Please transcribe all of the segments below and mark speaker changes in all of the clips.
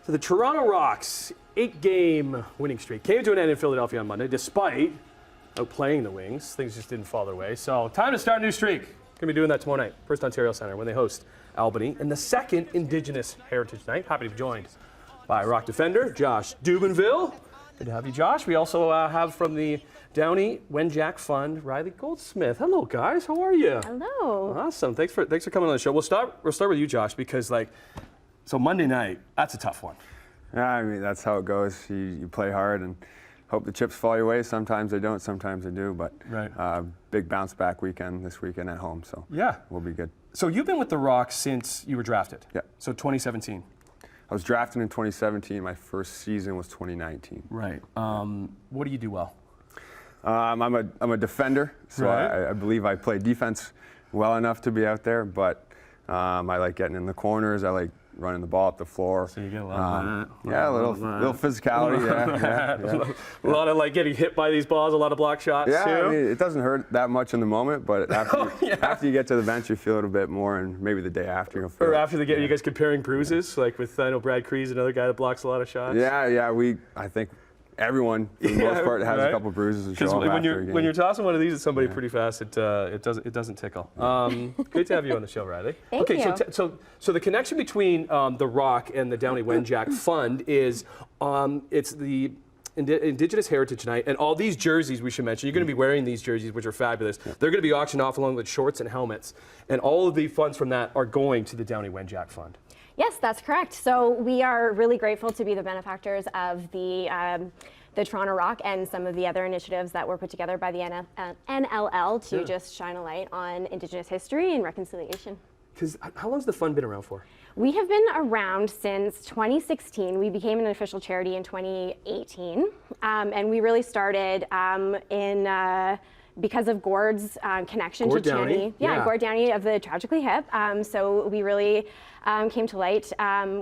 Speaker 1: So the Toronto Rock's 8-game winning streak came to an end in Philadelphia on Monday, despite outplaying the Wings. Things just didn't fall their way. So time to start a new streak. Going to be doing that tomorrow night, FirstOntario Centre, when they host Albany in the second Indigenous Heritage Night. Happy to be joined by Rock defender Josh Dubenville. Good to have you, Josh. We also have from the Downie Wenjack Fund, Reilly Goldsmith. Hello, guys. How are you?
Speaker 2: Hello.
Speaker 1: Awesome. Thanks for coming on the show. We'll start with you, Josh, because so Monday night, that's a tough one.
Speaker 3: Yeah, I mean, that's how it goes. You play hard and hope the chips fall your way. Sometimes they don't, sometimes they do. But
Speaker 1: right.
Speaker 3: Big bounce back weekend this weekend at home, so
Speaker 1: yeah,
Speaker 3: we'll be good.
Speaker 1: So you've been with the Rock since you were drafted.
Speaker 3: Yeah.
Speaker 1: So 2017.
Speaker 3: I was drafted in 2017. My first season was 2019.
Speaker 1: Right. What do you do well?
Speaker 3: I'm a defender, so
Speaker 1: right.
Speaker 3: I believe I play defense well enough to be out there. But I like getting in the corners. I like running the ball up the floor.
Speaker 1: So you get a lot of that.
Speaker 3: Yeah, a little physicality. Yeah.
Speaker 1: A lot of getting hit by these balls. A lot of block shots.
Speaker 3: Yeah,
Speaker 1: too.
Speaker 3: I mean, it doesn't hurt that much in the moment, but after you get to the bench, you feel it a bit more, and maybe the day after you'll feel.
Speaker 1: Or after the game, you guys comparing bruises, like with I know Brad Cree's another guy that blocks a lot of shots.
Speaker 3: Yeah. I think everyone, for the most part, has a couple bruises to show up after a game.
Speaker 1: When you're tossing one of these at somebody pretty fast, it doesn't tickle. Great to have you on the show, Reilly.
Speaker 2: Thank you.
Speaker 1: So the connection between the Rock and the Downie Wenjack Fund is it's the Indigenous Heritage Night, and all these jerseys we should mention. You're going to be wearing these jerseys, which are fabulous. Yeah. They're going to be auctioned off along with shorts and helmets, and all of the funds from that are going to the Downie Wenjack Fund.
Speaker 2: Yes, that's correct. So we are really grateful to be the benefactors of the Toronto Rock and some of the other initiatives that were put together by the NLL to just shine a light on Indigenous history and reconciliation.
Speaker 1: Because how long has the fund been around for?
Speaker 2: We have been around since 2016. We became an official charity in 2018, and we really started because of Gord's connection to
Speaker 1: Downie.
Speaker 2: Gord Downie of the Tragically Hip. So we really came to light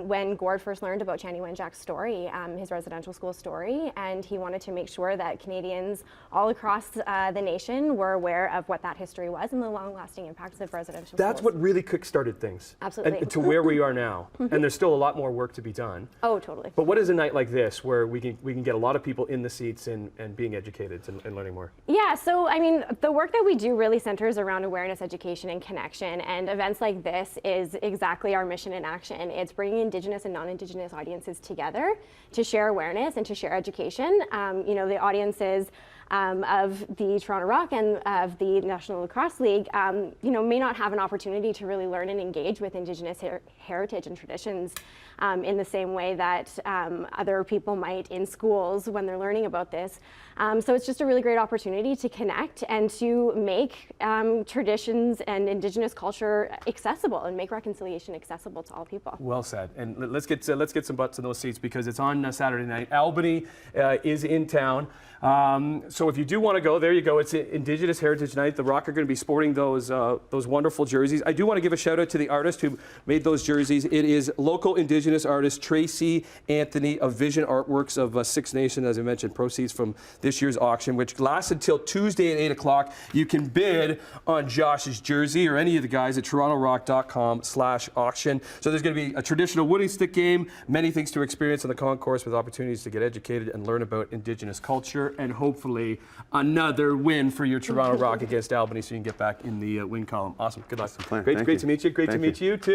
Speaker 2: when Gord first learned about Downie Wenjack's story, his residential school story, and he wanted to make sure that Canadians all across the nation were aware of what that history was and the long-lasting impacts of residential
Speaker 1: That's
Speaker 2: schools.
Speaker 1: what really kick-started things.
Speaker 2: Absolutely.
Speaker 1: And to where we are now. And there's still a lot more work to be done.
Speaker 2: Oh, totally.
Speaker 1: But what is a night like this where we can get a lot of people in the seats and being educated and learning more?
Speaker 2: Yeah, so I mean, the work that we do really centers around awareness, education, and connection, and events like this is exactly our mission in action. It's bringing Indigenous and non-Indigenous audiences together to share awareness and to share education. The audiences of the Toronto Rock and of the National Lacrosse League, may not have an opportunity to really learn and engage with Indigenous heritage and traditions in the same way that other people might in schools when they're learning about this. So it's just a really great opportunity to connect and to make traditions and Indigenous culture accessible and make reconciliation accessible to all people.
Speaker 1: Well said. And let's get some butts in those seats because it's on Saturday night. Albany is in town. So if you do want to go, there you go. It's Indigenous Heritage Night. The Rock are going to be sporting those wonderful jerseys. I do want to give a shout out to the artist who made those jerseys. It is local Indigenous artist Tracy Anthony of Vision Artworks of Six Nations, as I mentioned, proceeds from this year's auction, which lasts until Tuesday at 8 o'clock. You can bid on Josh's jersey or any of the guys at torontorock.com/auction. So there's going to be a traditional wooden stick game, many things to experience on the concourse with opportunities to get educated and learn about Indigenous culture, and hopefully another win for your Toronto Rock against Albany so you can get back in the win column. Awesome. Good luck.
Speaker 3: Great
Speaker 1: to meet you. Great to meet you too.